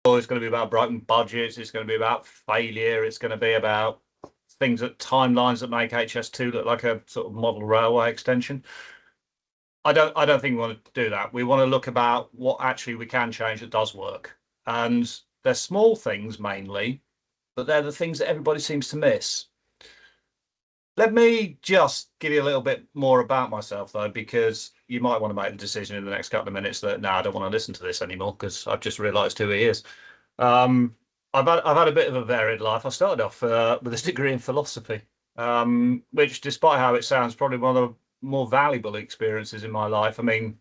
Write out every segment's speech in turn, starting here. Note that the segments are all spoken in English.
it's going to be about broken budgets. It's going to be about failure. It's going to be about things that timelines that make HS2 look like a sort of model railway extension. I don't think we want to do that. We want to look about what actually we can change that does work. And they're small things mainly, but they're the things that everybody seems to miss. Let me just give you a little bit more about myself, though, because you might want to make the decision in the next couple of minutes that, no, I don't want to listen to this anymore because I've just realised who he is. Um, I've had a bit of a varied life. I started off with a degree in philosophy, which, despite how it sounds, probably one of the more valuable experiences in my life. I mean,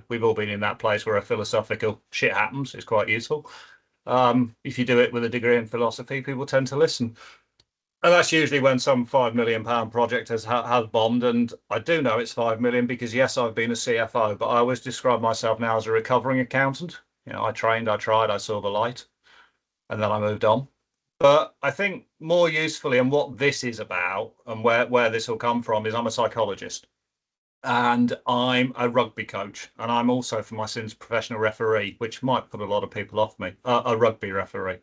we've all been in that place where a philosophical shit happens. It's quite useful. If you do it with a degree in philosophy, people tend to listen. And that's usually when some £5 million project has bombed. And I do know it's 5 million because yes, I've been a CFO, but I always describe myself now as a recovering accountant. I trained, I tried, I saw the light, and then I moved on. But I think more usefully, and what this is about, and where this will come from, is I'm a psychologist, and I'm a rugby coach, and I'm also, for my sins, professional referee, which might put a lot of people off me. A rugby referee.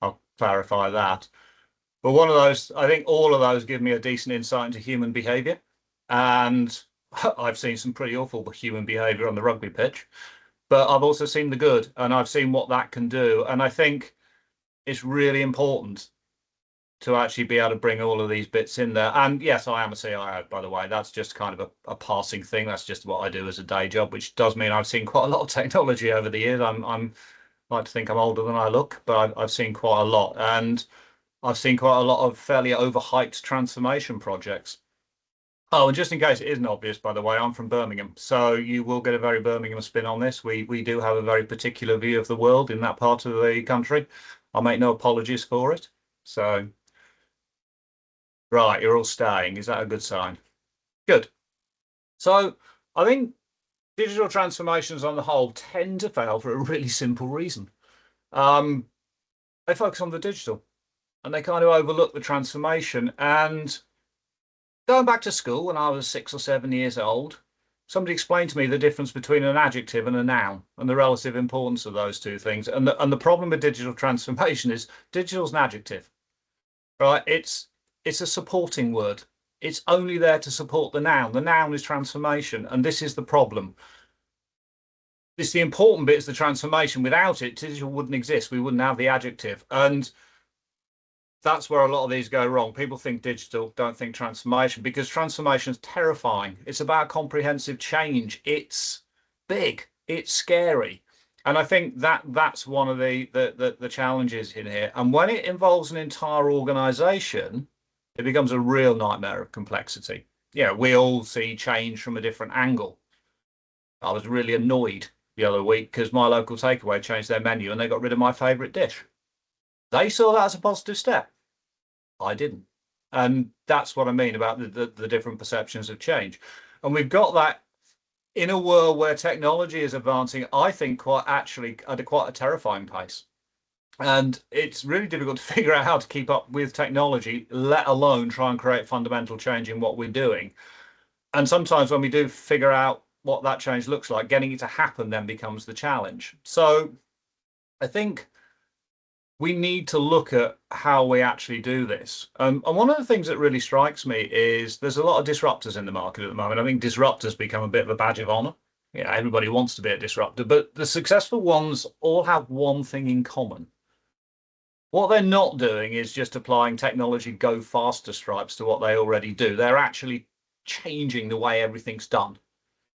I'll clarify that. But one of those, I think all of those give me a decent insight into human behaviour. And I've seen some pretty awful human behaviour on the rugby pitch, but I've also seen the good and I've seen what that can do. And I think it's really important to actually be able to bring all of these bits in there. And yes, I am a CIO, by the way. That's just kind of a passing thing. That's just what I do as a day job, which does mean I've seen quite a lot of technology over the years. I'm like to think I'm older than I look, but I've seen quite a lot. And I've seen quite a lot of fairly overhyped transformation projects. Oh, and just in case it isn't obvious, by the way, I'm from Birmingham, so you will get a very Birmingham spin on this. We do have a very particular view of the world in that part of the country. I'll make no apologies for it. So, right, you're all staying. Is that a good sign? Good. So, I think digital transformations on the whole tend to fail for a really simple reason. They focus on the digital and they kind of overlook the transformation. And going back to school when I was 6 or 7 years old, somebody explained to me the difference between an adjective and a noun and the relative importance of those two things. And the problem with digital transformation is digital's an adjective, right? It's a supporting word. It's only there to support the noun. The noun is transformation, and this is the problem. This the important bit is the transformation. Without it, digital wouldn't exist. We wouldn't have the adjective. And that's where a lot of these go wrong. People think digital, don't think transformation, because transformation is terrifying. It's about comprehensive change. It's big. It's scary. And I think that's one of the challenges in here. And when it involves an entire organization, it becomes a real nightmare of complexity. Yeah, we all see change from a different angle. I was really annoyed the other week because my local takeaway changed their menu and they got rid of my favorite dish. They saw that as a positive step. I didn't. And that's what I mean about the different perceptions of change. And we've got that in a world where technology is advancing, I think, quite actually at quite a terrifying pace. And it's really difficult to figure out how to keep up with technology, let alone try and create fundamental change in what we're doing. And sometimes when we do figure out what that change looks like, getting it to happen then becomes the challenge. So I think we need to look at how we actually do this. And one of the things that really strikes me is there's a lot of disruptors in the market at the moment. I think disruptors become a bit of a badge of honor. Everybody wants to be a disruptor, but the successful ones all have one thing in common. What they're not doing is just applying technology go faster stripes to what they already do. They're actually changing the way everything's done.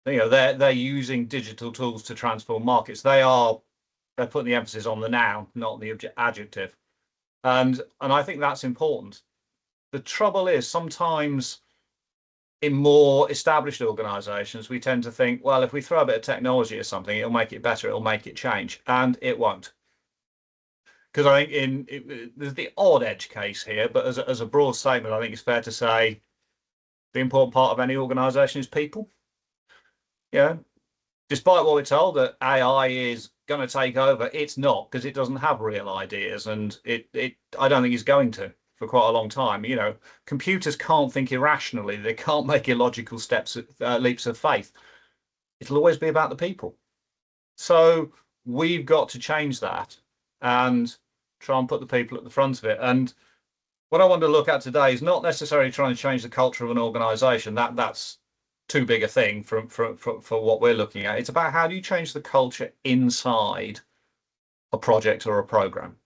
They're using digital tools to transform markets. They're putting the emphasis on the noun, not the adjective. And I think that's important. The trouble is sometimes in more established organizations, we tend to think, well, if we throw a bit of technology at something, it'll make it better, it'll make it change. And it won't. Because I think there's the odd edge case here, but as a broad statement, I think it's fair to say the important part of any organization is people. Despite what we're told that AI is going to take over, it's not, because it doesn't have real ideas, and I don't think it's going to for quite a long time. Computers can't think irrationally. They can't make illogical leaps of faith. It'll always be about the people. So we've got to change that. and try and put the people at the front of it. And what I want to look at today is not necessarily trying to change the culture of an organization. That's too big a thing for what we're looking at. It's about how do you change the culture inside a project or a program?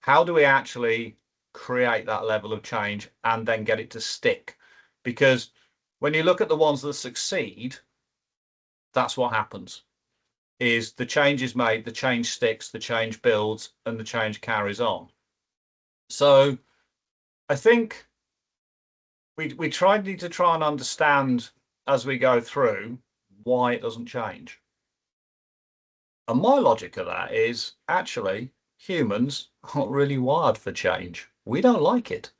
How do we actually create that level of change and then get it to stick? Because when you look at the ones that succeed, that's what happens. Is the change is made, the change sticks, the change builds, and the change carries on. So I think we need to try and understand as we go through why it doesn't change. And my logic of that is actually humans aren't really wired for change. We don't like it.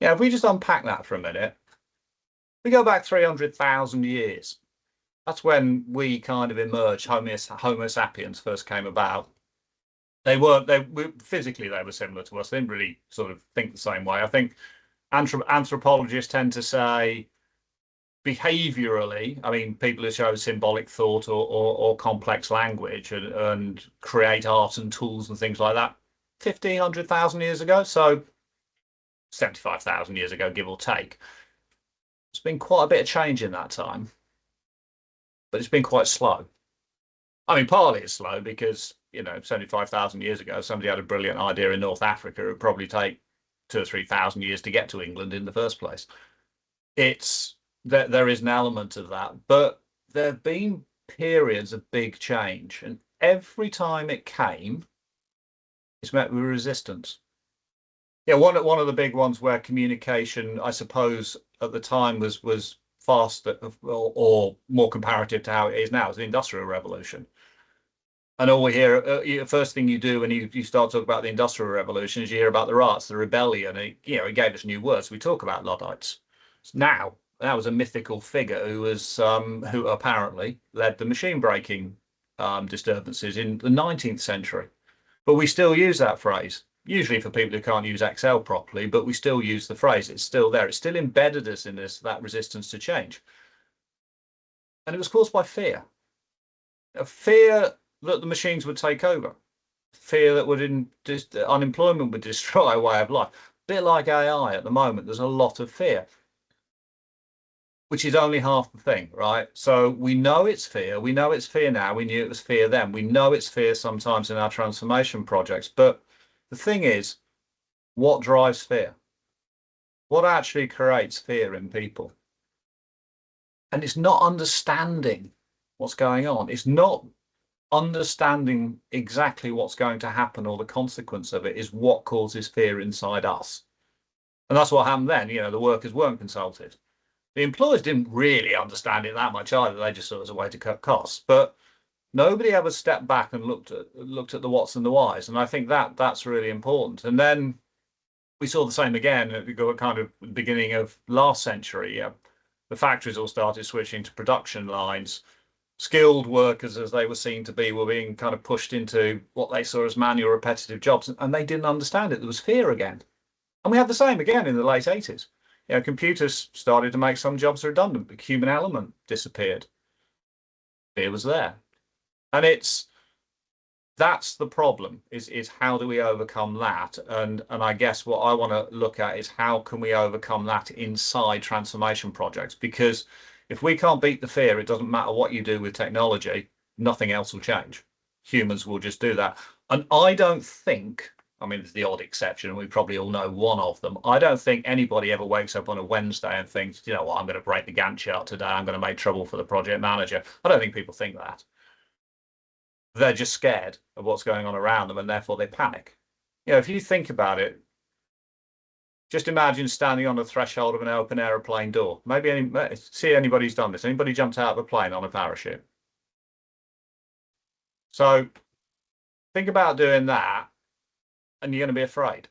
Yeah, if we just unpack that for a minute, we go back 300,000 years. That's when we kind of emerged. Homo sapiens first came about. Physically, they were similar to us. They didn't really sort of think the same way. I think anthropologists tend to say behaviorally, I mean, people who show symbolic thought or complex language and create art and tools and things like that, 1,500,000 years ago. So 75,000 years ago, give or take. There's been quite a bit of change in that time, but it's been quite slow. I mean, partly it's slow because, 75,000 years ago, somebody had a brilliant idea in North Africa. It would probably take 2,000 or 3,000 years to get to England in the first place. It's there is an element of that, but there have been periods of big change, and every time it came, it's met with resistance. Yeah, one of the big ones where communication, I suppose, at the time was faster or more comparative to how it is now, is the Industrial Revolution. And all we hear, first thing you do when you start talking about the Industrial Revolution is you hear about the riots, the rebellion. It gave us new words. We talk about Luddites. Now, that was a mythical figure who apparently led the machine breaking disturbances in the 19th century. But we still use that phrase, usually for people who can't use Excel properly, but we still use the phrase. It's still there. It's still embedded us in that resistance to change. And it was caused by fear. A fear that the machines would take over, fear that unemployment would destroy a way of life. A bit like AI at the moment, there's a lot of fear, which is only half the thing, right? So we know it's fear. We know it's fear now. We knew it was fear then. We know it's fear sometimes in our transformation projects. But the thing is, what drives fear? What actually creates fear in people? And it's not understanding what's going on. It's not understanding exactly what's going to happen or the consequence of it is what causes fear inside us. And that's what happened then. The workers weren't consulted. The employers didn't really understand it that much either. They just saw it as a way to cut costs. But nobody ever stepped back and looked at the whats and the whys. And I think that's really important. And then we saw the same again at the kind of beginning of last century. The factories all started switching to production lines. Skilled workers, as they were seen to be, were being kind of pushed into what they saw as manual repetitive jobs, and they didn't understand it. There was fear again. And we had the same again in the late 80s. Computers started to make some jobs redundant. The human element disappeared. Fear was there. And that's the problem, is how do we overcome that? And I guess what I want to look at is how can we overcome that inside transformation projects? Because if we can't beat the fear, it doesn't matter what you do with technology, nothing else will change. Humans will just do that. And I don't think, I mean, there's the odd exception, and we probably all know one of them. I don't think anybody ever wakes up on a Wednesday and thinks, you know what, I'm going to break the Gantt chart today. I'm going to make trouble for the project manager. I don't think people think that. They're just scared of what's going on around them, and therefore they panic. If you think about it, just imagine standing on the threshold of an open aeroplane door. See anybody's done this. Anybody jumped out of a plane on a parachute? So think about doing that, and you're going to be afraid.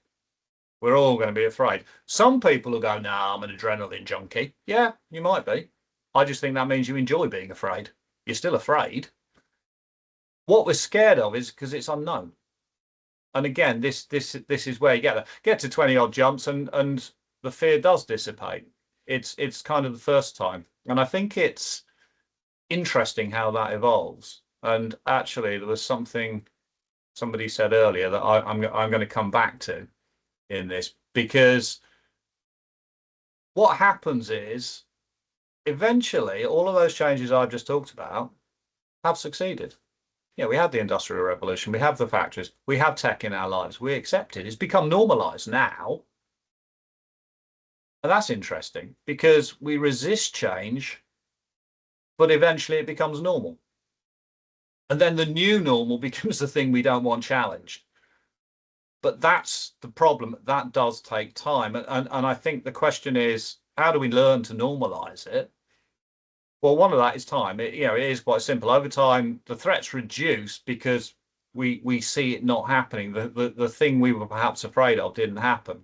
We're all going to be afraid. Some people will go, "No, I'm an adrenaline junkie." Yeah, you might be. I just think that means you enjoy being afraid. You're still afraid. What we're scared of is because it's unknown. And again, this is where you get to 20 odd jumps and the fear does dissipate. It's kind of the first time. And I think it's interesting how that evolves. And actually there was something somebody said earlier that I'm going to come back to in this, because what happens is eventually all of those changes I've just talked about have succeeded. Yeah, we had the Industrial Revolution, we have the factories, we have tech in our lives, we accept it. It's become normalized now. And that's interesting because we resist change, but eventually it becomes normal. And then the new normal becomes the thing we don't want challenged. But that's the problem. That does take time. And I think the question is, how do we learn to normalize it? Well, one of that is time. It is quite simple. Over time, the threats reduce because we see it not happening. The thing we were perhaps afraid of didn't happen.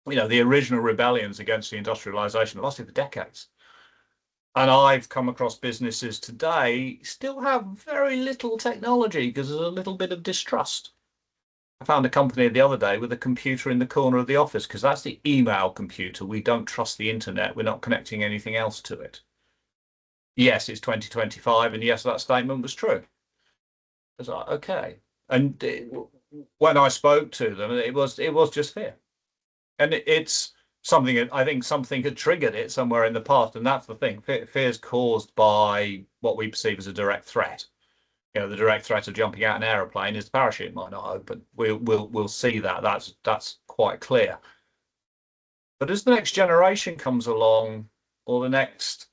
The original rebellions against the industrialization lasted for decades. And I've come across businesses today still have very little technology because there's a little bit of distrust. I found a company the other day with a computer in the corner of the office because that's the email computer. We don't trust the internet. We're not connecting anything else to it. Yes, it's 2025, and yes, that statement was true. I was like, okay. And when I spoke to them, it was just fear. And it's something, I think something had triggered it somewhere in the past. And that's the thing. Fear is caused by what we perceive as a direct threat. The direct threat of jumping out an aeroplane is the parachute might not open. We'll see that. That's quite clear. But as the next generation comes along, or the next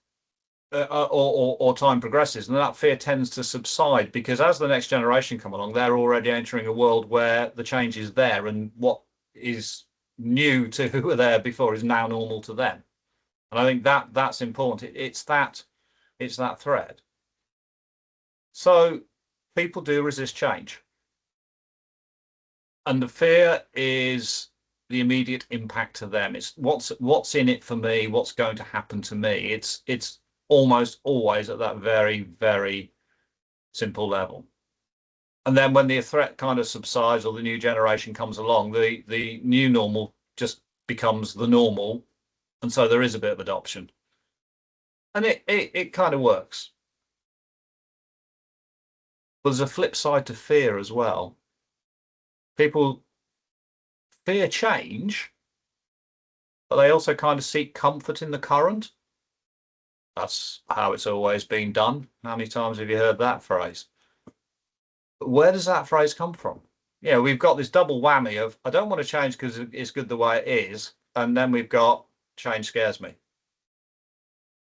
or time progresses, and that fear tends to subside, because as the next generation come along, they're already entering a world where the change is there, and what is new to who were there before is now normal to them. And I think that's important. It's that thread. So people do resist change, and the fear is the immediate impact to them. It's what's in it for me, what's going to happen to me. It's almost always at that very, very simple level. And then when the threat kind of subsides or the new generation comes along, the new normal just becomes the normal. And so there is a bit of adoption. And it kind of works. But there's a flip side to fear as well. People fear change, but they also kind of seek comfort in the current. That's how it's always been done. How many times have you heard that phrase? But where does that phrase come from? We've got this double whammy of I don't want to change because it's good the way it is, and then we've got change scares me.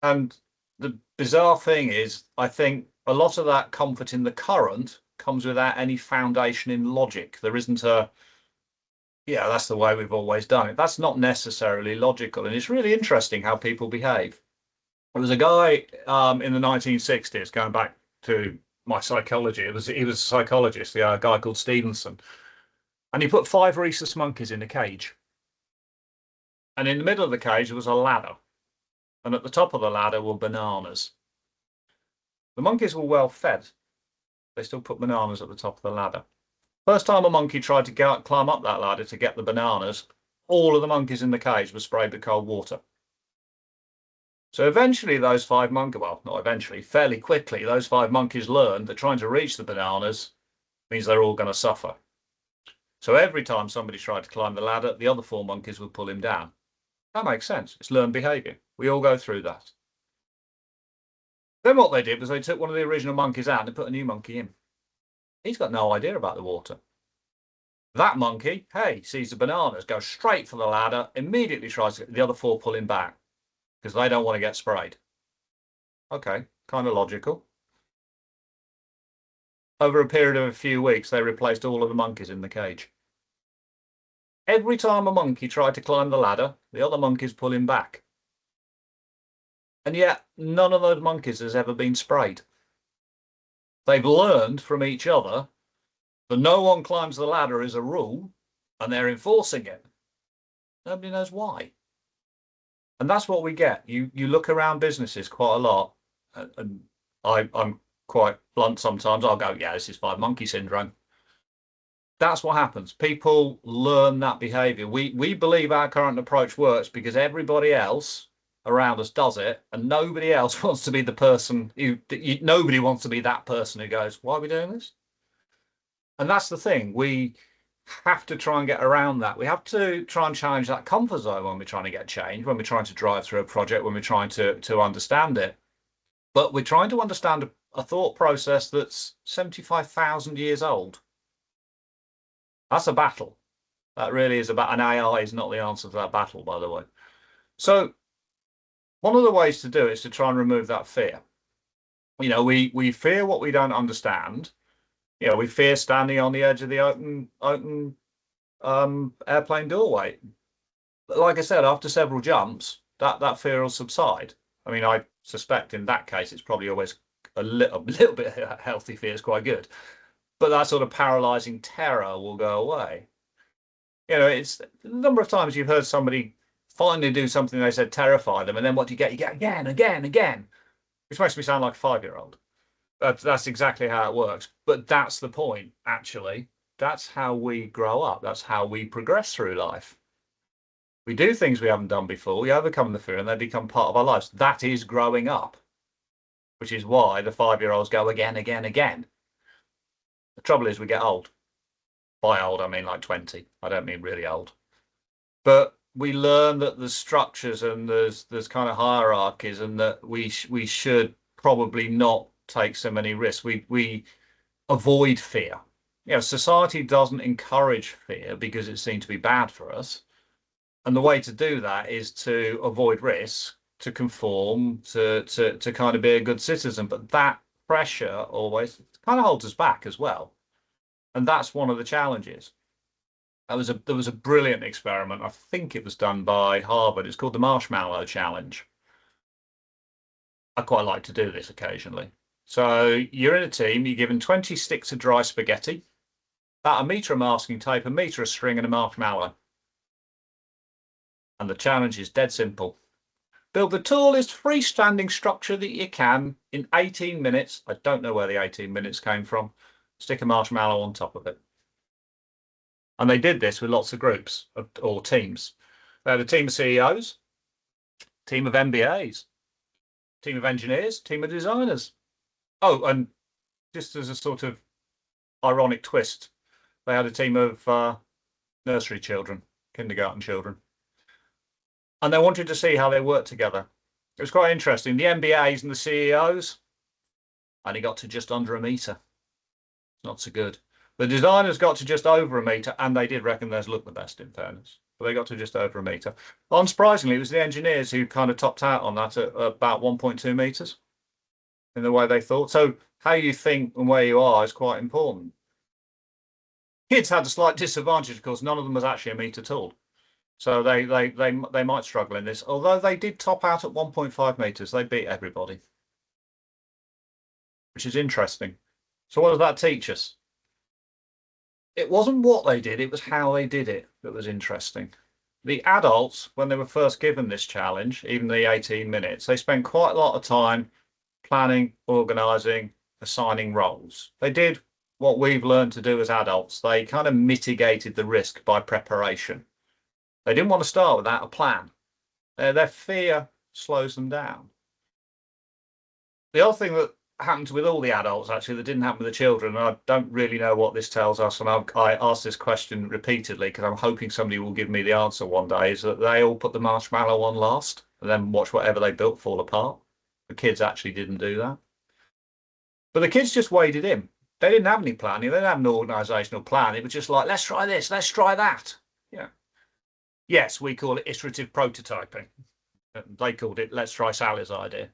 And the bizarre thing is, I think a lot of that comfort in the current comes without any foundation in logic. There isn't that's the way we've always done it. That's not necessarily logical. And it's really interesting how people behave. There was a guy in the 1960s, going back to my psychology. He was a psychologist, a guy called Stevenson, and he put 5 rhesus monkeys in a cage. And in the middle of the cage there was a ladder, and at the top of the ladder were bananas. The monkeys were well fed. They still put bananas at the top of the ladder. First time a monkey tried to climb up that ladder to get the bananas, all of the monkeys in the cage were sprayed with cold water. So eventually those 5 monkeys, well, not eventually, fairly quickly, those 5 monkeys learned that trying to reach the bananas means they're all going to suffer. So every time somebody tried to climb the ladder, the other 4 monkeys would pull him down. That makes sense. It's learned behavior. We all go through that. Then what they did was they took one of the original monkeys out and put a new monkey in. He's got no idea about the water. That monkey, hey, sees the bananas, goes straight for the ladder, immediately tries to get the other 4 pull him back, because they don't want to get sprayed. Okay, kind of logical. Over a period of a few weeks, they replaced all of the monkeys in the cage. Every time a monkey tried to climb the ladder, the other monkeys pull him back. And yet, none of those monkeys has ever been sprayed. They've learned from each other that no one climbs the ladder is a rule, and they're enforcing it. Nobody knows why. And that's what we get. You look around businesses quite a lot, and I'm quite blunt sometimes. I'll go, yeah, this is 5 monkey syndrome. That's what happens. People learn that behavior. We believe our current approach works because everybody else around us does it, and nobody else wants to be the person nobody wants to be that person who goes, why are we doing this? And that's the thing. We have to try and get around that. We have to try and challenge that comfort zone when we're trying to get change, when we're trying to drive through a project, when we're trying to understand it. But we're trying to understand a thought process that's 75,000 years old. That's a battle. That really is about, and AI is not the answer to that battle, by the way. So one of the ways to do it is to try and remove that fear. We fear what we don't understand. We fear standing on the edge of the open airplane doorway. But like I said, after several jumps, that fear will subside. I mean, I suspect in that case, it's probably always a little bit healthy fear is quite good. But that sort of paralyzing terror will go away. It's the number of times you've heard somebody finally do something they said terrified them, and then what do you get? You get again, again, again, which makes me sound like a 5-year-old. That's exactly how it works. But that's the point, actually. That's how we grow up. That's how we progress through life. We do things we haven't done before. We overcome the fear and they become part of our lives. That is growing up, which is why the 5-year-olds go again, again, again. The trouble is we get old. By old, I mean like 20. I don't mean really old. But we learn that there's structures and there's kind of hierarchies, and that we should probably not take so many risks. We avoid fear. Society doesn't encourage fear because it seems to be bad for us. And the way to do that is to avoid risk, to conform, to kind of be a good citizen. But that pressure always kind of holds us back as well. And that's one of the challenges. There was a brilliant experiment. I think it was done by Harvard. It's called the Marshmallow Challenge. I quite like to do this occasionally. So you're in a team, you're given 20 sticks of dry spaghetti, about a metre of masking tape, a metre of string, and a marshmallow. And the challenge is dead simple. Build the tallest freestanding structure that you can in 18 minutes. I don't know where the 18 minutes came from. Stick a marshmallow on top of it. And they did this with lots of groups or teams. They had a team of CEOs, team of MBAs, team of engineers, team of designers. Oh, and just as a sort of ironic twist, they had a team of nursery children, kindergarten children. And they wanted to see how they worked together. It was quite interesting. The MBAs and the CEOs only got to just under a metre. Not so good. The designers got to just over a metre, and they did reckon theirs looked the best, in fairness. But they got to just over a metre. Unsurprisingly, it was the engineers who kind of topped out on that at about 1.2 metres in the way they thought. So how you think and where you are is quite important. Kids had a slight disadvantage, of course. None of them was actually a metre tall. So they might struggle in this. Although they did top out at 1.5 metres. They beat everybody, which is interesting. So what does that teach us? It wasn't what they did, it was how they did it that was interesting. The adults, when they were first given this challenge, even the 18 minutes, they spent quite a lot of time planning, organising, assigning roles. They did what we've learned to do as adults. They kind of mitigated the risk by preparation. They didn't want to start without a plan. Their fear slows them down. The other thing that happened with all the adults, actually, that didn't happen with the children, and I don't really know what this tells us, and I asked this question repeatedly because I'm hoping somebody will give me the answer one day, is that they all put the marshmallow on last and then watch whatever they built fall apart. The kids actually didn't do that. But the kids just waded in. They didn't have any planning. They didn't have an organisational plan. It was just like, let's try this, let's try that. Yeah. Yes, we call it iterative prototyping. They called it, let's try Sally's idea.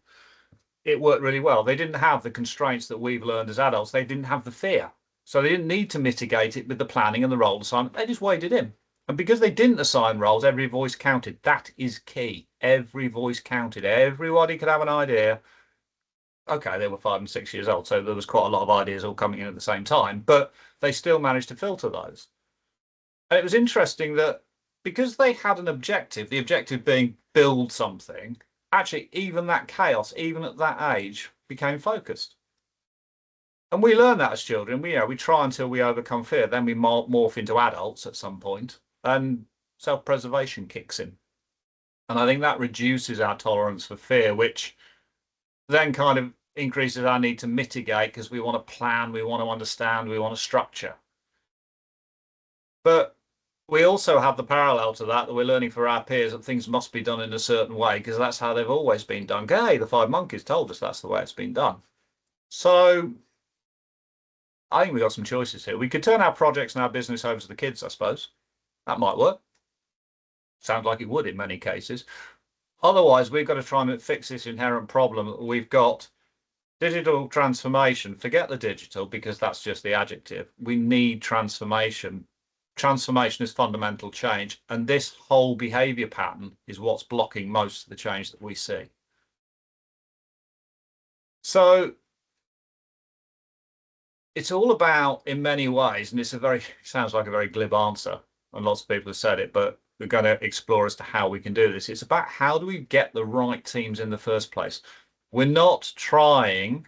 It worked really well. They didn't have the constraints that we've learned as adults. They didn't have the fear. So they didn't need to mitigate it with the planning and the role assignment. They just waded in. And because they didn't assign roles, every voice counted. That is key. Every voice counted. Everybody could have an idea. Okay, they were 5 and 6 years old, so there was quite a lot of ideas all coming in at the same time, but they still managed to filter those. And it was interesting that because they had an objective, the objective being build something, actually, even that chaos, even at that age, became focused. And we learn that as children. We try until we overcome fear. Then we morph into adults at some point, and self-preservation kicks in. And I think that reduces our tolerance for fear, which then kind of increases our need to mitigate because we want to plan, we want to understand, we want to structure. But we also have the parallel to that we're learning for our peers that things must be done in a certain way because that's how they've always been done. Hey, the Five Monkeys told us that's the way it's been done. So I think we've got some choices here. We could turn our projects and our business over to the kids, I suppose. That might work. Sounds like it would in many cases. Otherwise, we've got to try and fix this inherent problem. We've got digital transformation. Forget the digital because that's just the adjective. We need transformation. Transformation is fundamental change. And this whole behavior pattern is what's blocking most of the change that we see. So it's all about, in many ways, and sounds like a very glib answer, and lots of people have said it, but we're going to explore as to how we can do this. It's about how do we get the right teams in the first place. We're not trying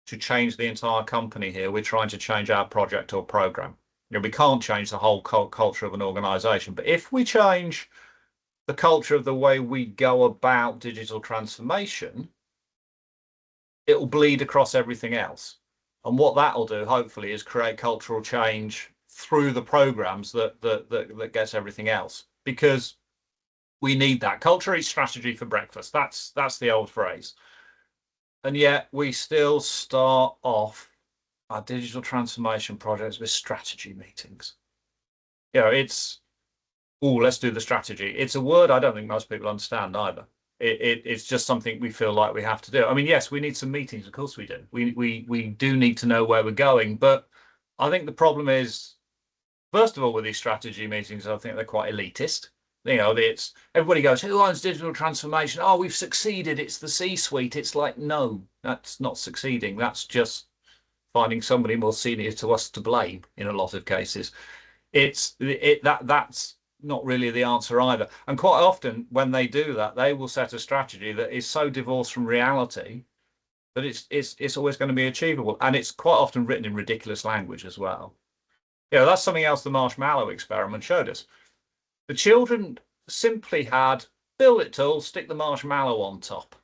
to change the entire company here. We're trying to change our project or program. We can't change the whole culture of an organization, but if we change the culture of the way we go about digital transformation, it will bleed across everything else. And what that'll do, hopefully, is create cultural change through the programs that gets everything else. Because we need that. Culture eats strategy for breakfast. That's the old phrase. And yet we still start off our digital transformation projects with strategy meetings. It's, let's do the strategy. It's a word I don't think most people understand either. It's just something we feel like we have to do. I mean, yes, we need some meetings. Of course we do. We do need to know where we're going. But I think the problem is, first of all, with these strategy meetings, I think they're quite elitist. It's everybody goes, who owns digital transformation? Oh, we've succeeded. It's the C-suite. It's like, no, that's not succeeding. That's just finding somebody more senior to us to blame in a lot of cases. That's not really the answer either. And quite often when they do that, they will set a strategy that is so divorced from reality that it's always going to be achievable. And it's quite often written in ridiculous language as well. That's something else the marshmallow experiment showed us. The children simply had build it tool, stick the marshmallow on top.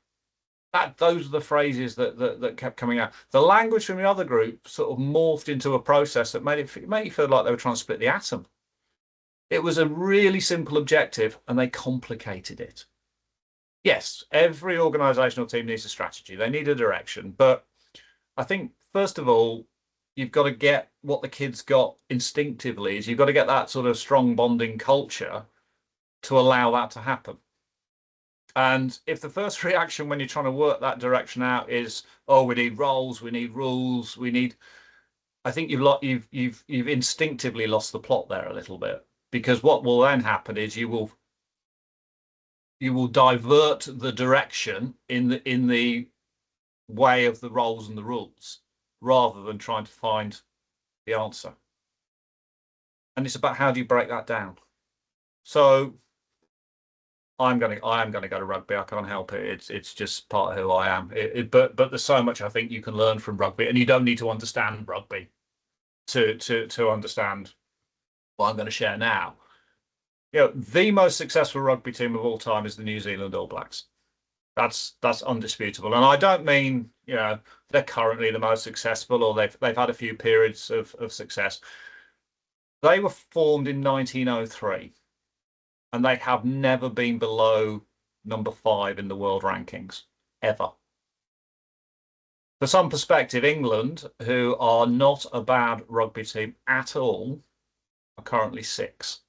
Those are the phrases that kept coming out. The language from the other group sort of morphed into a process that made you feel like they were trying to split the atom. It was a really simple objective and they complicated it. Yes, every organizational team needs a strategy. They need a direction. But I think, first of all, you've got to get what the kids got instinctively is you've got to get that sort of strong bonding culture to allow that to happen. And if the first reaction when you're trying to work that direction out is, oh, we need roles, we need rules, I think you've instinctively lost the plot there a little bit. Because what will then happen is you will divert the direction in the way of the roles and the rules rather than trying to find the answer. And it's about how do you break that down. So I am going to go to rugby. I can't help it. It's just part of who I am. But there's so much I think you can learn from rugby, and you don't need to understand rugby to understand what I'm going to share now. The most successful rugby team of all time is the New Zealand All Blacks. That's undisputable. And I don't mean, they're currently the most successful or they've had a few periods of success. They were formed in 1903 and they have never been below number 5 in the world rankings, ever. For some perspective, England, who are not a bad rugby team at all, are currently 6.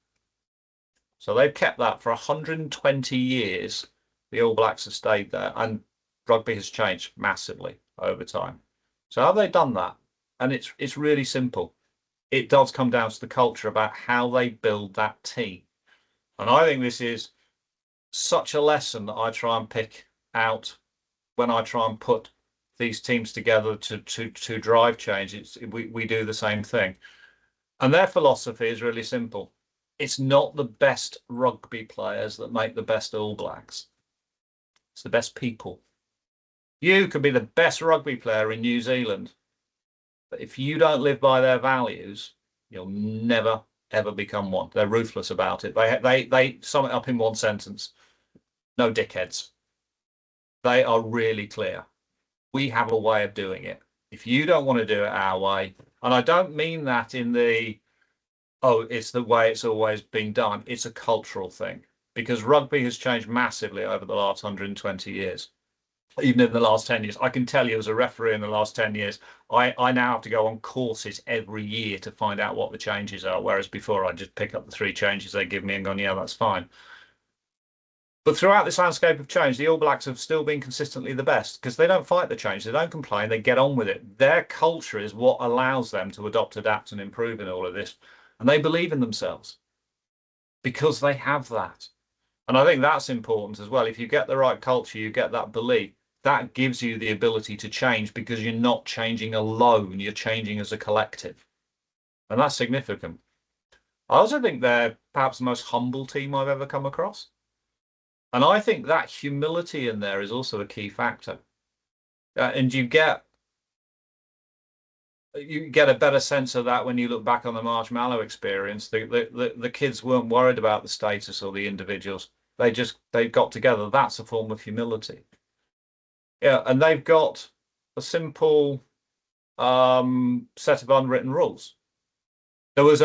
So they've kept that for 120 years. The All Blacks have stayed there, and rugby has changed massively over time. So have they done that? And it's really simple. It does come down to the culture about how they build that team. And I think this is such a lesson that I try and pick out when I try and put these teams together to drive change. We do the same thing. And their philosophy is really simple. It's not the best rugby players that make the best All Blacks. It's the best people. You could be the best rugby player in New Zealand, but if you don't live by their values, you'll never, ever become one. They're ruthless about it. They sum it up in one sentence. No dickheads. They are really clear. We have a way of doing it. If you don't want to do it our way, and I don't mean that in the, oh, it's the way it's always been done. It's a cultural thing because rugby has changed massively over the last 120 years. Even in the last 10 years, I can tell you as a referee in the last 10 years, I now have to go on courses every year to find out what the changes are. Whereas before I just pick up the 3 changes they give me and gone, yeah, that's fine. But throughout this landscape of change, the All Blacks have still been consistently the best because they don't fight the change, they don't complain, they get on with it. Their culture is what allows them to adopt, adapt, and improve in all of this. And they believe in themselves because they have that. And I think that's important as well. If you get the right culture, you get that belief, that gives you the ability to change because you're not changing alone, you're changing as a collective. And that's significant. I also think they're perhaps the most humble team I've ever come across. And I think that humility in there is also a key factor. And you get a better sense of that when you look back on the Marshmallow experience. The kids weren't worried about the status or the individuals. They got together. That's a form of humility. Yeah, and they've got a simple set of unwritten rules. There was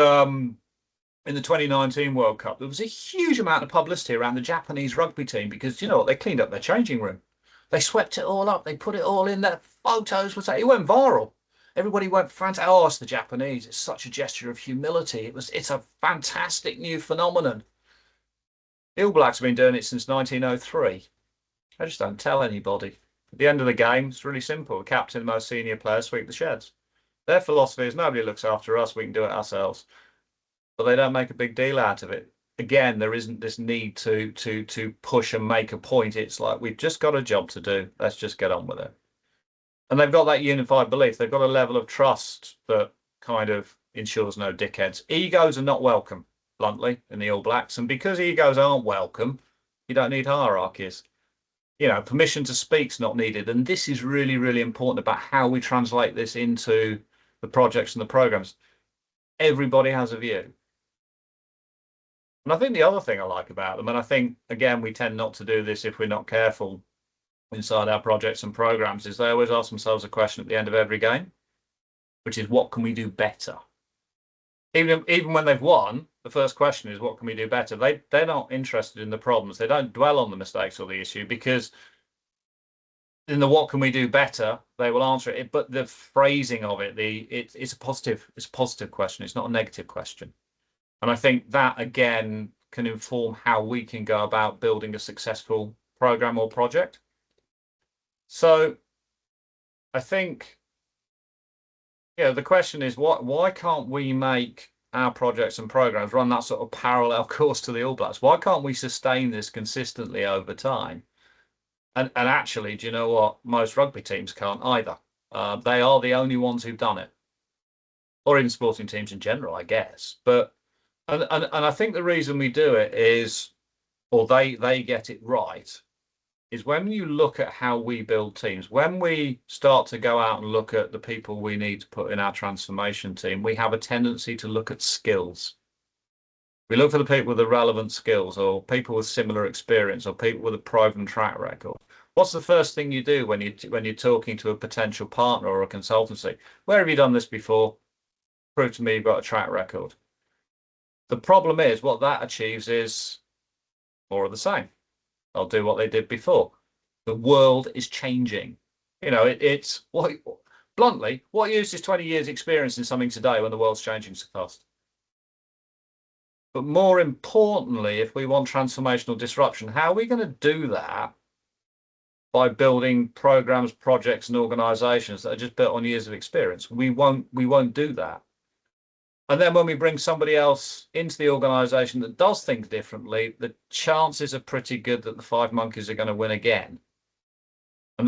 in the 2019 World Cup, there was a huge amount of publicity around the Japanese rugby team because you know what, they cleaned up their changing room. They swept it all up. They put it all in there. Photos was it went viral. Everybody went fantastic. Oh, it's the Japanese. It's such a gesture of humility. It's a fantastic new phenomenon. The All Blacks have been doing it since 1903. I just don't tell anybody. At the end of the game, it's really simple. The captain, the most senior players sweep the sheds. Their philosophy is nobody looks after us. We can do it ourselves. But they don't make a big deal out of it. Again, there isn't this need to push and make a point. It's like we've just got a job to do. Let's just get on with it. And they've got that unified belief. They've got a level of trust that kind of ensures no dickheads. Egos are not welcome, bluntly, in the All Blacks. And because egos aren't welcome, you don't need hierarchies. You know, permission to speak's not needed. And this is really, really important about how we translate this into the projects and the programs. Everybody has a view. And I think the other thing I like about them, and I think, again, we tend not to do this if we're not careful inside our projects and programs, is they always ask themselves a question at the end of every game, which is, what can we do better? Even when they've won, the first question is, what can we do better? They're not interested in the problems. They don't dwell on the mistakes or the issue because in the what can we do better, they will answer it. But the phrasing of it, it's a positive question. It's not a negative question. And I think that, again, can inform how we can go about building a successful program or project. So I think, the question is, why can't we make our projects and programs run that sort of parallel course to the All Blacks? Why can't we sustain this consistently over time? And actually, do you know what? Most rugby teams can't either. They are the only ones who've done it, or even sporting teams in general, I guess. But and I think the reason we do it is, or they get it right, is when you look at how we build teams, when we start to go out and look at the people we need to put in our transformation team, we have a tendency to look at skills. We look for the people with the relevant skills, or people with similar experience, or people with a proven track record. What's the first thing you do when you're talking to a potential partner or a consultancy? Where have you done this before? Prove to me you've got a track record. The problem is what that achieves is more of the same. They'll do what they did before. The world is changing. It's what, bluntly, what use is 20 years experience in something today when the world's changing so fast? But more importantly, if we want transformational disruption, how are we going to do that by building programs, projects, and organizations that are just built on years of experience? We won't do that. And then when we bring somebody else into the organization that does things differently, the chances are pretty good that the 5 monkeys are going to win again. And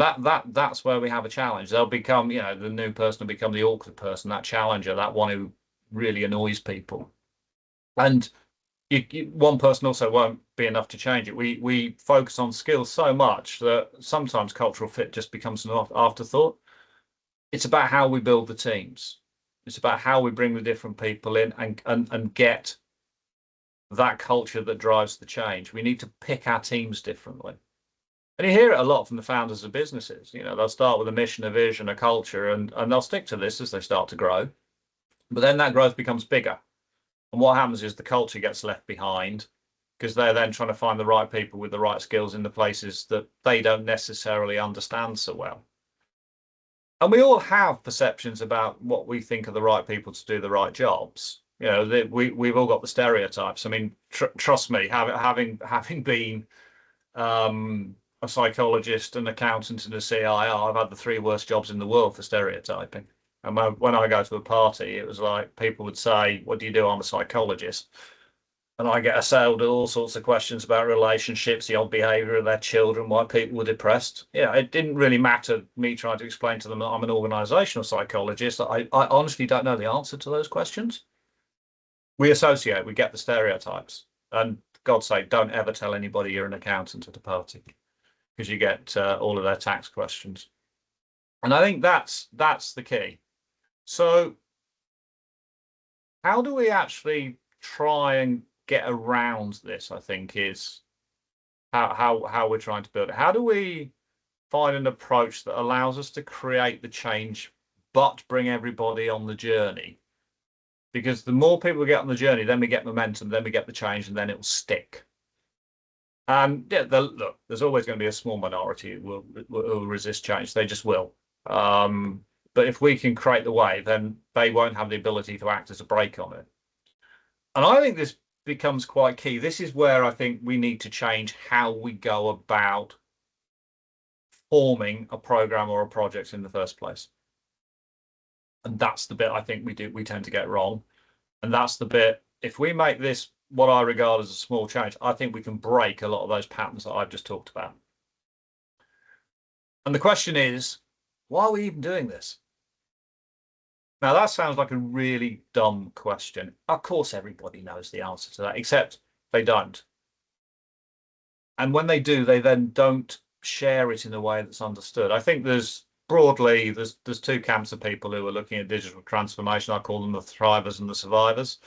that's where we have a challenge. They'll become, the new person will become the awkward person, that challenger, that one who really annoys people. And one person also won't be enough to change it. We focus on skills so much that sometimes cultural fit just becomes an afterthought. It's about how we build the teams. It's about how we bring the different people in and get that culture that drives the change. We need to pick our teams differently. And you hear it a lot from the founders of businesses. They'll start with a mission, a vision, a culture, and they'll stick to this as they start to grow. But then that growth becomes bigger. And what happens is the culture gets left behind because they're then trying to find the right people with the right skills in the places that they don't necessarily understand so well. And we all have perceptions about what we think are the right people to do the right jobs. You know, we've all got the stereotypes. I mean, trust me, having been a psychologist, an accountant, and a CIO, I've had the three worst jobs in the world for stereotyping. And when I go to a party, it was like people would say, "What do you do?" "I'm a psychologist." And I get assailed with all sorts of questions about relationships, the odd behavior of their children, why people were depressed. Yeah, it didn't really matter me trying to explain to them that I'm an organizational psychologist. I honestly don't know the answer to those questions. We associate, we get the stereotypes. And God's sake, don't ever tell anybody you're an accountant at a party because you get all of their tax questions. And I think that's the key. So how do we actually try and get around this, I think, is how we're trying to build it. How do we find an approach that allows us to create the change, but bring everybody on the journey? Because the more people get on the journey, then we get momentum, then we get the change, and then it'll stick. And yeah, look, there's always going to be a small minority who will resist change. They just will. But if we can create the wave, then they won't have the ability to act as a brake on it. And I think this becomes quite key. This is where I think we need to change how we go about forming a program or a project in the first place. And that's the bit I think we tend to get wrong. And that's the bit, if we make this what I regard as a small change, I think we can break a lot of those patterns that I've just talked about. And the question is, why are we even doing this? Now, that sounds like a really dumb question. Of course, everybody knows the answer to that, except they don't. And when they do, they then don't share it in a way that's understood. I think there's two camps of people who are looking at digital transformation. I call them the thrivers and the survivors.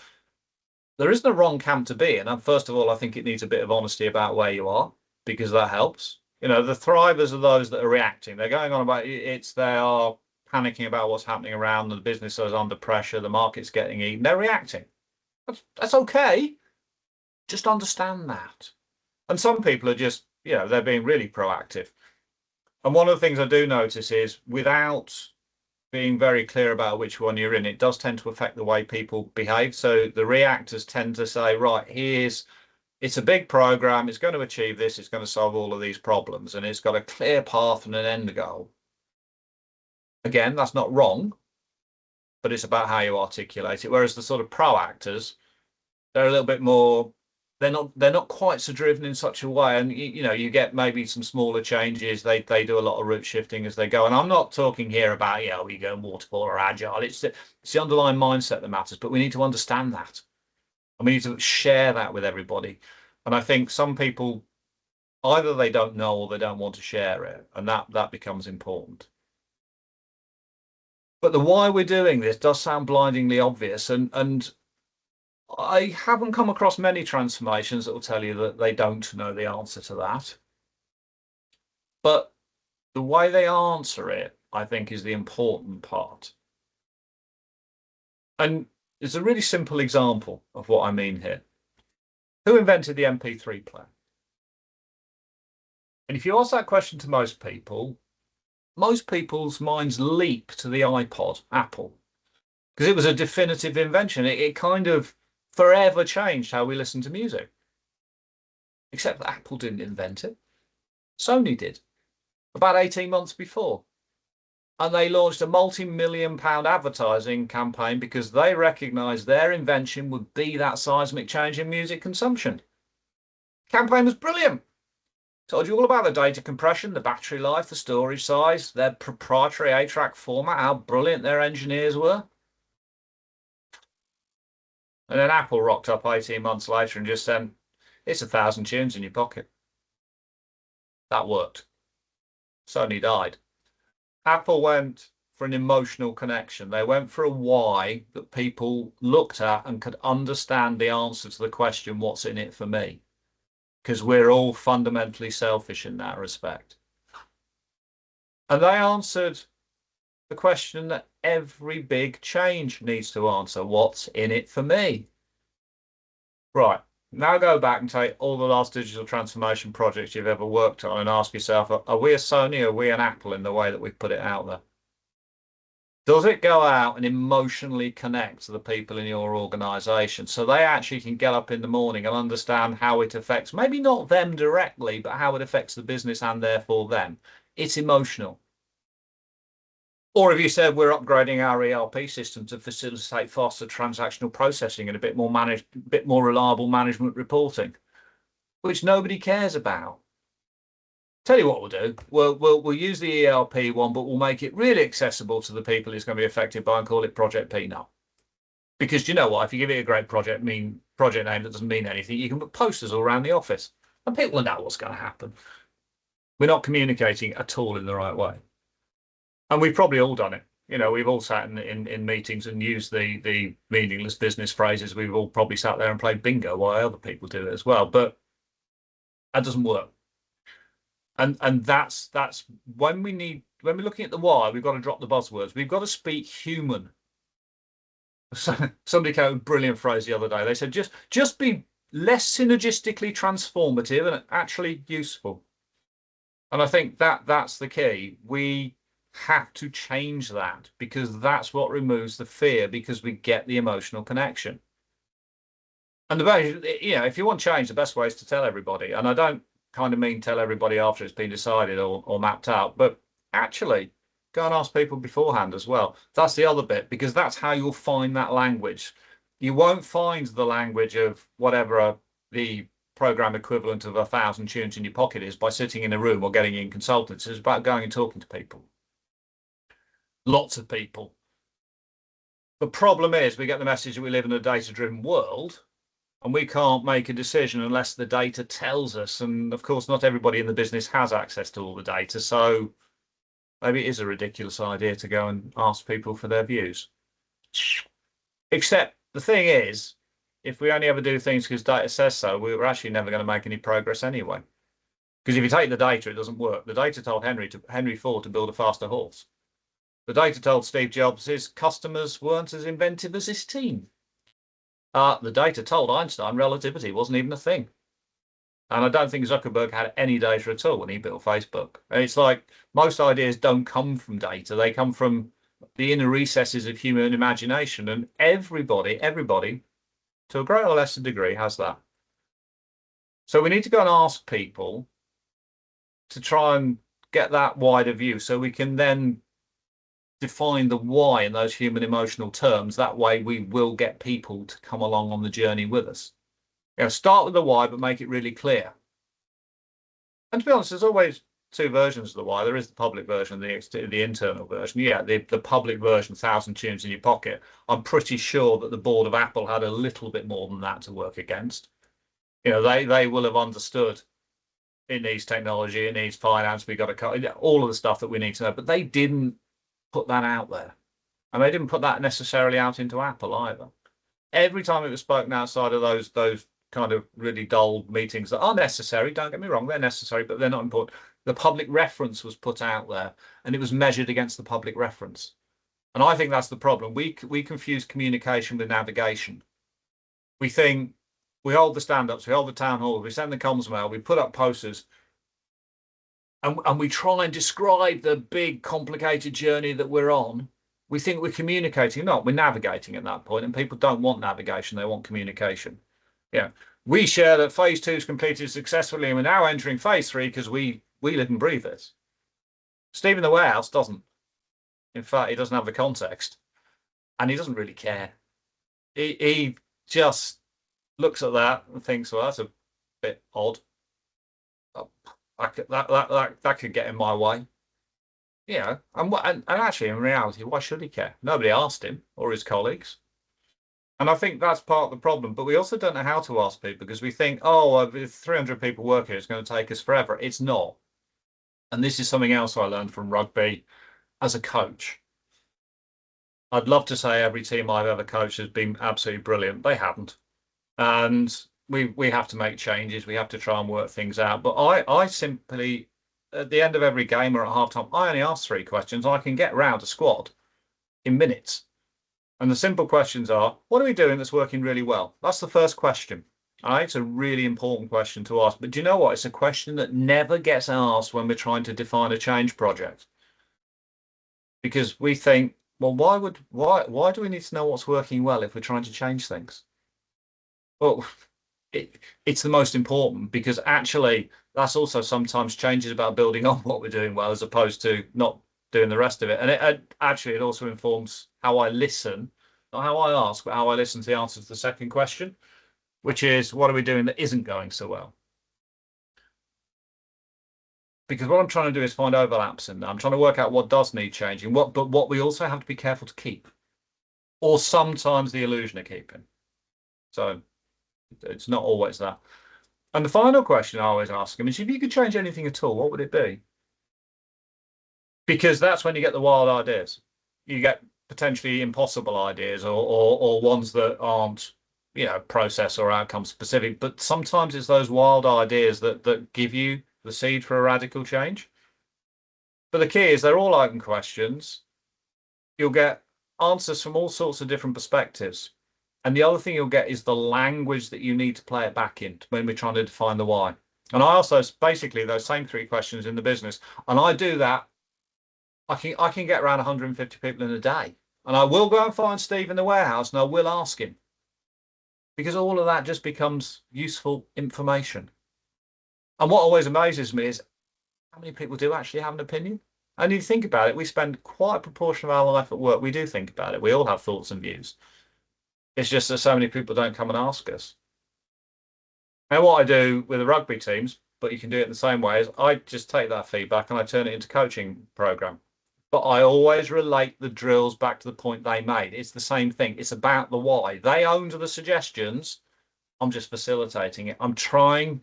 There isn't a wrong camp to be in. And first of all, I think it needs a bit of honesty about where you are, because that helps. You know, the thrivers are those that are reacting. They're going on about they are panicking about what's happening around them. The business is under pressure. The market's getting eaten. They're reacting. That's okay. Just understand that. And some people are just, they're being really proactive. And one of the things I do notice is without being very clear about which one you're in, it does tend to affect the way people behave. So the reactors tend to say, right, it's a big program. It's going to achieve this. It's going to solve all of these problems. And it's got a clear path and an end goal. Again, that's not wrong, but it's about how you articulate it. Whereas the sort of proactors, they're a little bit more, they're not quite so driven in such a way. And you get maybe some smaller changes. They do a lot of route shifting as they go. And I'm not talking here about, we go waterfall or agile. It's the underlying mindset that matters, but we need to understand that. And we need to share that with everybody. And I think some people, either they don't know or they don't want to share it. And that becomes important. But the why we're doing this does sound blindingly obvious. And I haven't come across many transformations that will tell you that they don't know the answer to that. But the way they answer it, I think, is the important part. And it's a really simple example of what I mean here. Who invented the MP3 player? And if you ask that question to most people's minds leap to the iPod, Apple, because it was a definitive invention. It kind of forever changed how we listen to music. Except that Apple didn't invent it. Sony did, about 18 months before. And they launched a multi-million-pound advertising campaign because they recognized their invention would be that seismic change in music consumption. Campaign was brilliant. Told you all about the data compression, the battery life, the storage size, their proprietary 8-track format, how brilliant their engineers were. And then Apple rocked up 18 months later and just said, it's 1,000 tunes in your pocket. That worked. Sony died. Apple went for an emotional connection. They went for a why that people looked at and could understand the answer to the question, what's in it for me? Because we're all fundamentally selfish in that respect. And they answered the question that every big change needs to answer, what's in it for me? Right. Now go back and take all the last digital transformation projects you've ever worked on and ask yourself, are we a Sony or are we an Apple in the way that we've put it out there? Does it go out and emotionally connect to the people in your organization so they actually can get up in the morning and understand how it affects, maybe not them directly, but how it affects the business and therefore them? It's emotional. Or have you said we're upgrading our ERP system to facilitate faster transactional processing and a bit more reliable management reporting, which nobody cares about? Tell you what we'll do. We'll use the ERP one, but we'll make it really accessible to the people it's going to be affected by and call it Project Peanut. Because you know what? If you give it a great project name that doesn't mean anything, you can put posters all around the office and people will know what's going to happen. We're not communicating at all in the right way. And we've probably all done it. You know, we've all sat in meetings and used the meaningless business phrases. We've all probably sat there and played bingo while other people do it as well. But that doesn't work. And that's when we're looking at the why, we've got to drop the buzzwords. We've got to speak human. Somebody came with a brilliant phrase the other day. They said just be less synergistically transformative and actually useful. And I think that's the key. We have to change that because that's what removes the fear because we get the emotional connection. And if you want change, the best way is to tell everybody. And I don't kind of mean tell everybody after it's been decided or mapped out, but actually go and ask people beforehand as well. That's the other bit, because that's how you'll find that language. You won't find the language of whatever the program equivalent of 1,000 tunes in your pocket is by sitting in a room or getting in consultants. It's about going and talking to people. Lots of people. The problem is we get the message that we live in a data-driven world, and we can't make a decision unless the data tells us. And of course, not everybody in the business has access to all the data. So maybe it is a ridiculous idea to go and ask people for their views. Except the thing is, if we only ever do things because data says so, we're actually never going to make any progress anyway. Because if you take the data, it doesn't work. The data told Henry Ford to build a faster horse. The data told Steve Jobs his customers weren't as inventive as his team. The data told Einstein relativity wasn't even a thing. And I don't think Zuckerberg had any data at all when he built Facebook. And it's like most ideas don't come from data. They come from the inner recesses of human imagination. And everybody, to a greater or lesser degree, has that. So we need to go and ask people to try and get that wider view so we can then define the why in those human emotional terms. That way we will get people to come along on the journey with us. Start with the why, but make it really clear. And to be honest, there's always two versions of the why. There is the public version and the internal version. Yeah, the public version, 1,000 tunes in your pocket. I'm pretty sure that the board of Apple had a little bit more than that to work against. They will have understood it needs technology, it needs finance, we got to cut all of the stuff that we need to know, but they didn't put that out there. And they didn't put that necessarily out into Apple either. Every time it was spoken outside of those kind of really dull meetings that are necessary, don't get me wrong, they're necessary, but they're not important. The public reference was put out there and it was measured against the public reference. And I think that's the problem. We confuse communication with navigation. We think we hold the stand-ups, we hold the town halls, we send the comms mail, we put up posters, and we try and describe the big, complicated journey that we're on. We think we're communicating. No, we're navigating at that point, and people don't want navigation. They want communication. Yeah. We share that phase 2 is completed successfully, and we're now entering phase 3 because we live and breathe this. Steve in the warehouse doesn't. In fact, he doesn't have the context, and he doesn't really care. He just looks at that and thinks, well, that's a bit odd. That could get in my way. And actually, in reality, why should he care? Nobody asked him or his colleagues. And I think that's part of the problem. But we also don't know how to ask people because we think, oh, if 300 people work here, it's going to take us forever. It's not. And this is something else I learned from rugby as a coach. I'd love to say every team I've ever coached has been absolutely brilliant. They haven't. And we have to make changes. We have to try and work things out. But I simply, at the end of every game or at halftime, I only ask 3 questions. I can get round a squad in minutes. And the simple questions are, what are we doing that's working really well? That's the first question. I think it's a really important question to ask. But do you know what? It's a question that never gets asked when we're trying to define a change project. Because we think, well, why do we need to know what's working well if we're trying to change things? Well, it's the most important because actually that's also sometimes changes about building on what we're doing well as opposed to not doing the rest of it. And actually it also informs how I listen, not how I ask, but how I listen to the answer to the second question, which is what are we doing that isn't going so well? Because what I'm trying to do is find overlaps in that. I'm trying to work out what does need changing, but what we also have to be careful to keep, or sometimes the illusion of keeping. So it's not always that. And the final question I always ask them is if you could change anything at all, what would it be? Because that's when you get the wild ideas. You get potentially impossible ideas or ones that aren't, process or outcome specific. But sometimes it's those wild ideas that give you the seed for a radical change. But the key is they're all open questions. You'll get answers from all sorts of different perspectives. And the other thing you'll get is the language that you need to play it back in when we're trying to define the why. And I also basically those same three questions in the business. And I do that. I can get around 150 people in a day. And I will go and find Steve in the warehouse and I will ask him. Because all of that just becomes useful information. And what always amazes me is how many people do actually have an opinion. And you think about it, we spend quite a proportion of our life at work. We do think about it. We all have thoughts and views. It's just that so many people don't come and ask us. And what I do with the rugby teams, but you can do it in the same way, is I just take that feedback and I turn it into coaching program. But I always relate the drills back to the point they made. It's the same thing. It's about the why. They owned the suggestions. I'm just facilitating it. I'm trying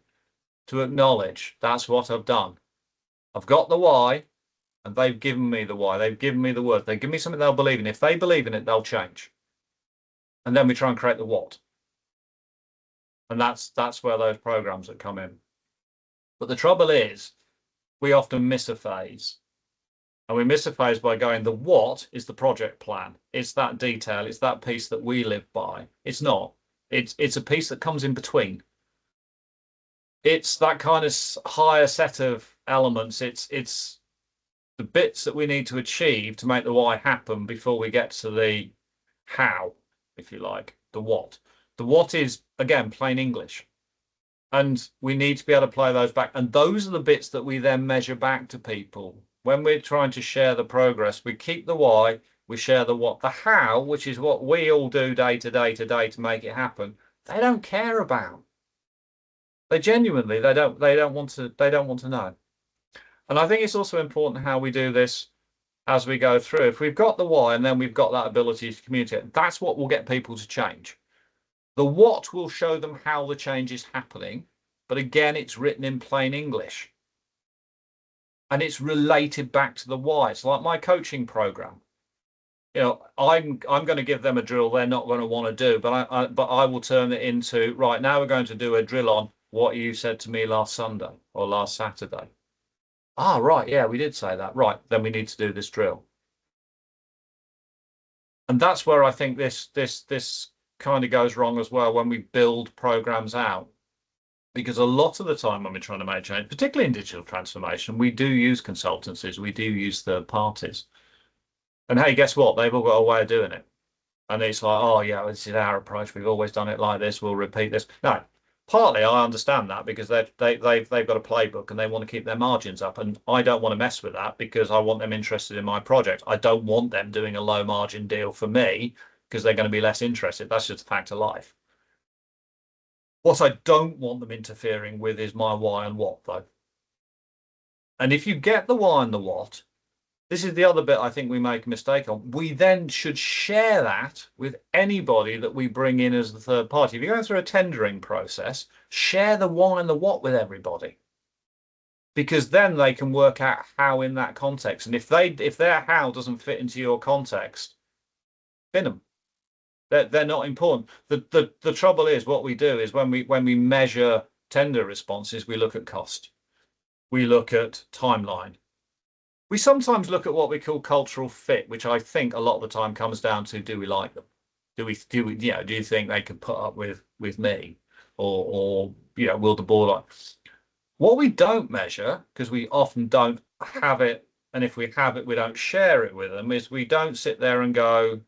to acknowledge that's what I've done. I've got the why, and they've given me the why. They've given me the word. They give me something they'll believe in. If they believe in it, they'll change. And then we try and create the what. And that's where those programs that come in. But the trouble is, we often miss a phase. And we miss a phase by going, the what is the project plan. It's that detail. It's that piece that we live by. It's not. It's a piece that comes in between. It's that kind of higher set of elements. It's the bits that we need to achieve to make the why happen before we get to the how, if you like, the what. The what is, again, plain English. And we need to be able to play those back. And those are the bits that we then measure back to people. When we're trying to share the progress, we keep the why, we share the what. The how, which is what we all do day to day to make it happen, they don't care about. They genuinely, they don't want to know. And I think it's also important how we do this as we go through. If we've got the why and then we've got that ability to communicate, that's what will get people to change. The what will show them how the change is happening, but again, it's written in plain English. And it's related back to the why. It's like my coaching program. I'm going to give them a drill they're not going to want to do, but I will turn it into, right, now we're going to do a drill on what you said to me last Sunday or last Saturday. Ah, right, yeah, we did say that. Right, then we need to do this drill. And that's where I think this kind of goes wrong as well when we build programs out. Because a lot of the time when we're trying to make change, particularly in digital transformation, we do use consultancies, we do use third parties. And hey, guess what? They've all got a way of doing it. And it's like, oh yeah, this is our approach. We've always done it like this. We'll repeat this. No, partly I understand that because they've got a playbook and they want to keep their margins up. And I don't want to mess with that because I want them interested in my project. I don't want them doing a low margin deal for me because they're going to be less interested. That's just a fact of life. What I don't want them interfering with is my why and what, though. And if you get the why and the what, this is the other bit I think we make a mistake on. We then should share that with anybody that we bring in as the third party. If you're going through a tendering process, share the why and the what with everybody. Because then they can work out how in that context. And if their how doesn't fit into your context, bin them. They're not important. The trouble is what we do is when we measure tender responses, we look at cost. We look at timeline. We sometimes look at what we call cultural fit, which I think a lot of the time comes down to, do we like them? Do you think they could put up with me? or will the board. What we don't measure, because we often don't have it, and if we have it, we don't share it with them, is we don't sit there and go,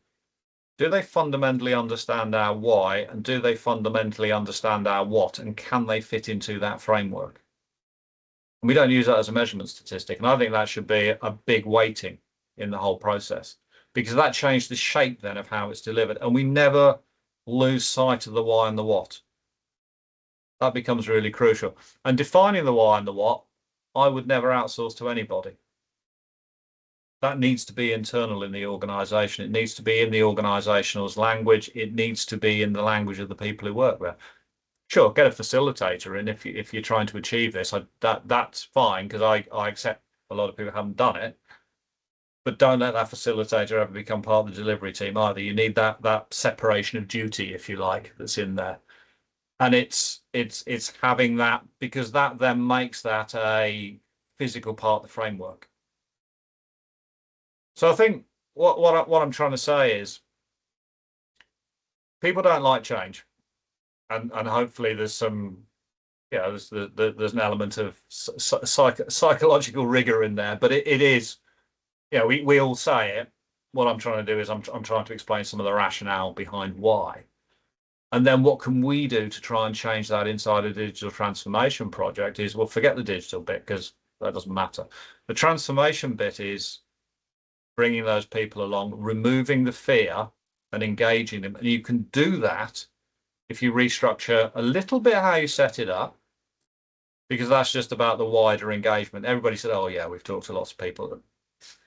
do they fundamentally understand our why, and do they fundamentally understand our what, and can they fit into that framework? And we don't use that as a measurement statistic, and I think that should be a big weighting in the whole process, because that changed the shape then of how it's delivered, and we never lose sight of the why and the what. That becomes really crucial. And defining the why and the what, I would never outsource to anybody. That needs to be internal in the organization. It needs to be in the organizational's language. It needs to be in the language of the people who work there. Sure, get a facilitator in if you're trying to achieve this. That's fine, because I accept a lot of people haven't done it. But don't let that facilitator ever become part of the delivery team either. You need that separation of duty, if you like, that's in there. And it's having that, because that then makes that a physical part of the framework. So I think what I'm trying to say is people don't like change, and hopefully there's some there's an element of psychological rigor in there, but it is we all say it. What I'm trying to do is I'm trying to explain some of the rationale behind why. And then what can we do to try and change that inside a digital transformation project is, well, forget the digital bit, because that doesn't matter. The transformation bit is bringing those people along, removing the fear and engaging them. And you can do that if you restructure a little bit how you set it up, because that's just about the wider engagement. Everybody said, oh yeah, we've talked to lots of people.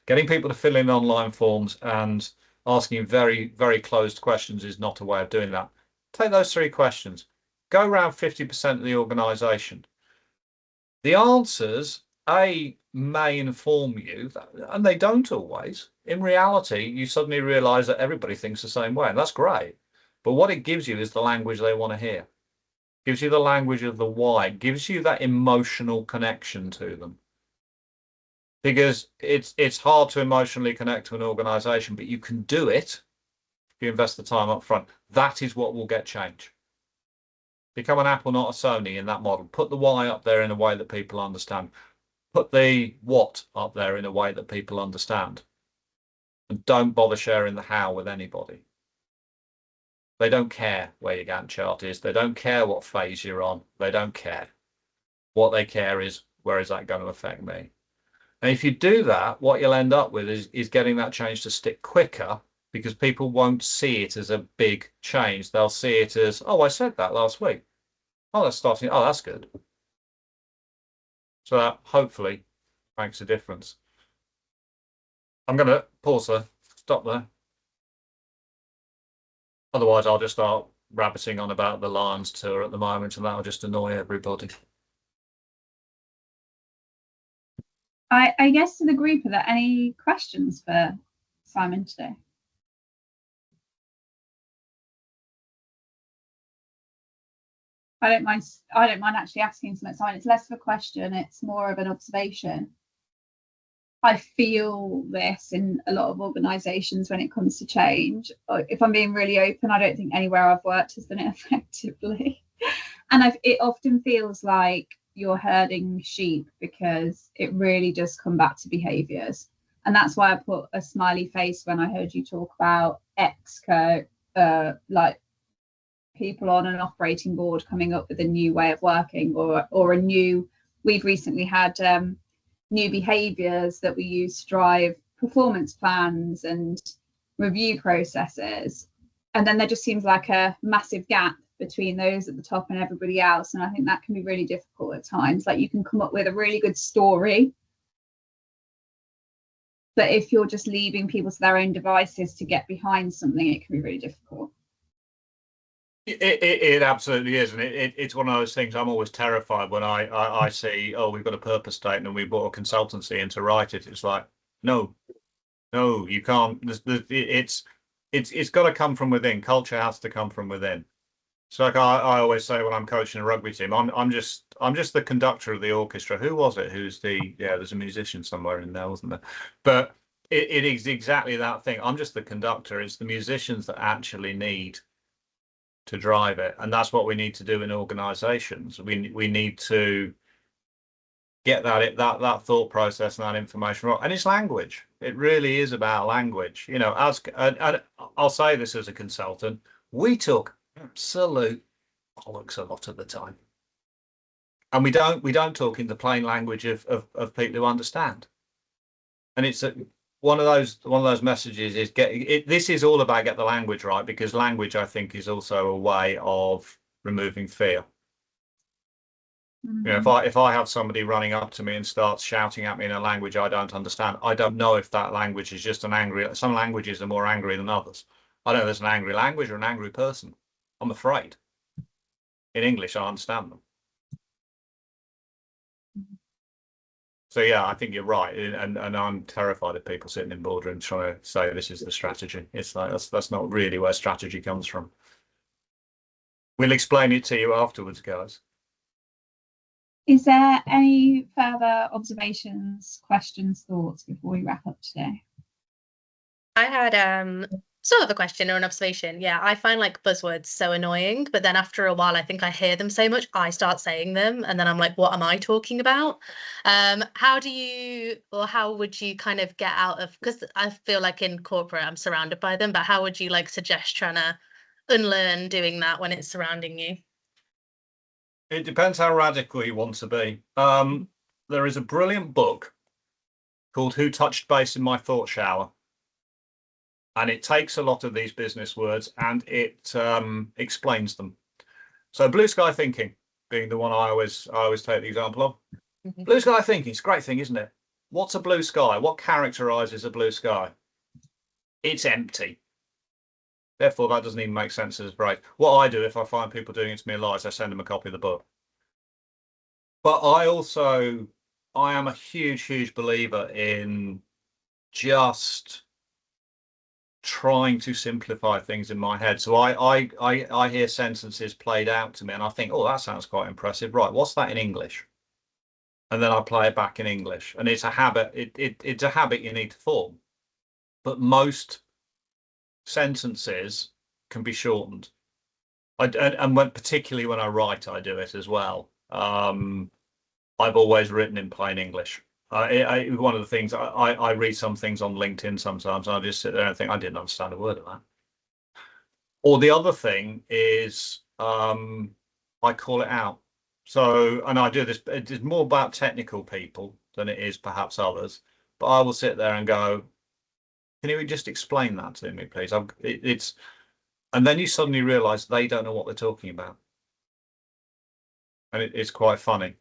Getting people to fill in online forms and asking very, very closed questions is not a way of doing that. Take those 3 questions. Go around 50% of the organization. The answers, may inform you, and they don't always. In reality, you suddenly realize that everybody thinks the same way, and that's great. But what it gives you is the language they want to hear. It gives you the language of the why. It gives you that emotional connection to them. Because it's hard to emotionally connect to an organization, but you can do it if you invest the time up front. That is what will get change. Become an Apple, not a Sony in that model. Put the why up there in a way that people understand. Put the what up there in a way that people understand. And don't bother sharing the how with anybody. They don't care where your Gantt chart is. They don't care what phase you're on. They don't care. What they care is, where is that going to affect me? And if you do that, what you'll end up with is getting that change to stick quicker, because people won't see it as a big change. They'll see it as, oh, I said that last week. Oh, that's starting. Oh, that's good. So that hopefully makes a difference. I'm going to pause there, stop there. Otherwise, I'll just start rabbiting on about the Lions tour at the moment, and that'll just annoy everybody. I guess to the group, are there any questions for Simon today? I don't mind actually asking something, Simon. It's less of a question, it's more of an observation. I feel this in a lot of organisations when it comes to change. If I'm being really open, I don't think anywhere I've worked has done it effectively. And it often feels like you're herding sheep, because it really does come back to behaviours. And that's why I put a smiley face when I heard you talk about ExCo, like people on an operating board coming up with a new way of working, or a new, we've recently had new behaviours that we use to drive performance plans and review processes. And then there just seems like a massive gap between those at the top and everybody else. And I think that can be really difficult at times. Like, you can come up with a really good story, but if you're just leaving people to their own devices to get behind something, it can be really difficult. It absolutely is, and it's one of those things. I'm always terrified when I see, oh, we've got a purpose statement and we brought a consultancy in to write it. It's like, no, you can't. It's got to come from within. Culture has to come from within. So, like I always say when I'm coaching a rugby team, I'm just the conductor of the orchestra. Who was it? There's a musician somewhere in there, wasn't there? But it is exactly that thing. I'm just the conductor. It's the musicians that actually need to drive it, and that's what we need to do in organisations. We need to get that thought process and that information right. And it's language. It really is about language. You know, and I'll say this as a consultant, we talk absolute bollocks a lot of the time, and we don't talk in the plain language of people who understand. And it's one of those messages is this is all about get the language right, because language, I think, is also a way of removing fear. You know, if I have somebody running up to me and starts shouting at me in a language I don't understand, I don't know if that language is just an angry. Some languages are more angry than others. I don't know if there's an angry language or an angry person. I'm afraid. In English, I understand them. So yeah, I think you're right, and I'm terrified of people sitting in boardrooms trying to say this is the strategy. It's like that's not really where strategy comes from. We'll explain it to you afterwards, guys. Is there any further observations, questions, thoughts before we wrap up today? I had sort of a question or an observation. Yeah, I find like buzzwords so annoying, but then after a while, I think I hear them so much, I start saying them, and then I'm like, what am I talking about? How do you, or how would you kind of get out of, because I feel like in corporate, I'm surrounded by them, but how would you like suggest trying to unlearn doing that when it's surrounding you? It depends how radical you want to be. There is a brilliant book called Who Touched Base in My Thought Shower? And it takes a lot of these business words and it explains them. So blue sky thinking being the one I always take the example of. Blue sky thinking, it's a great thing, isn't it? What's a blue sky? What characterizes a blue sky? It's empty. Therefore, that doesn't even make sense as a phrase. What I do if I find people doing it to me in lies, I send them a copy of the book. But I am a huge believer in just trying to simplify things in my head. So I hear sentences played out to me and I think, oh, that sounds quite impressive. Right, what's that in English? And then I play it back in English. And it's a habit. It's a habit you need to form. But most sentences can be shortened. Particularly when I write, I do it as well. I've always written in plain English. One of the things I read some things on LinkedIn sometimes, and I just sit there and think I didn't understand a word of that. Or the other thing is I call it out. So, and I do this. It's more about technical people than it is perhaps others. But I will sit there and go, "Can you just explain that to me, please?" And then you suddenly realise they don't know what they're talking about, and it's quite funny.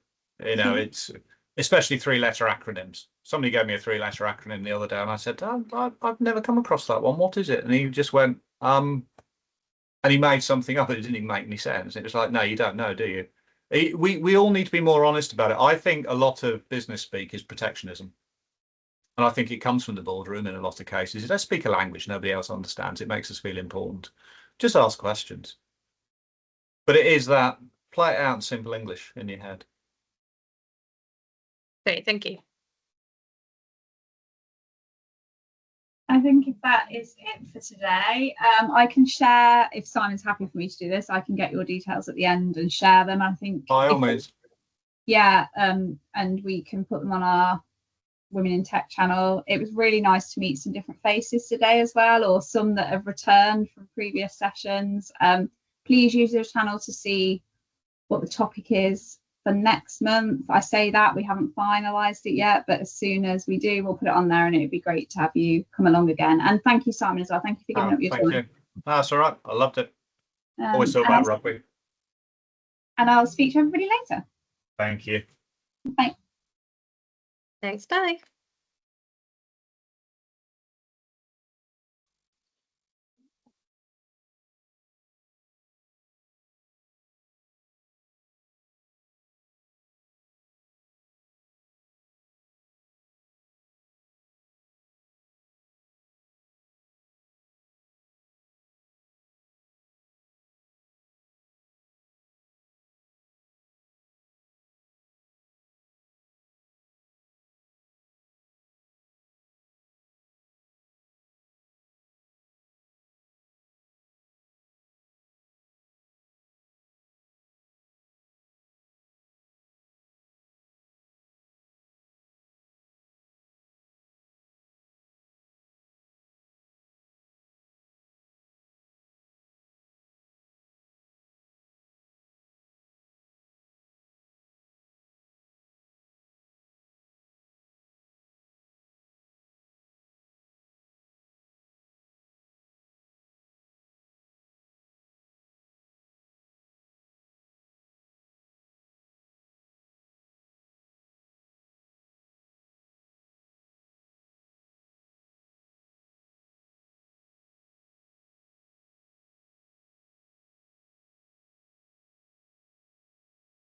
You know, it's especially 3-letter acronyms. Somebody gave me a 3-letter acronym the other day, and I said, I've never come across that one. What is it? And he just went, and he made something up. It didn't even make any sense. It was like, no, you don't know, do you? We all need to be more honest about it. I think a lot of business speak is protectionism. And I think it comes from the boardroom in a lot of cases. Let's speak a language nobody else understands. It makes us feel important. Just ask questions. But it is that, play it out in simple English in your head. Great, thank you. I think if that is it for today, I can share, if Simon's happy for me to do this, I can get your details at the end and share them. I think by all means. Yeah, and we can put them on our Women in Tech channel. It was really nice to meet some different faces today as well, or some that have returned from previous sessions. Please use your channel to see what the topic is for next month. I say that we haven't finalized it yet, but as soon as we do, we'll put it on there, and it'd be great to have you come along again. And thank you, Simon, as well. Thank you for giving up your time. You. That's all right. I loved it. Always thought about rugby. And I'll speak to everybody later. Thank you. Bye. Thanks, bye.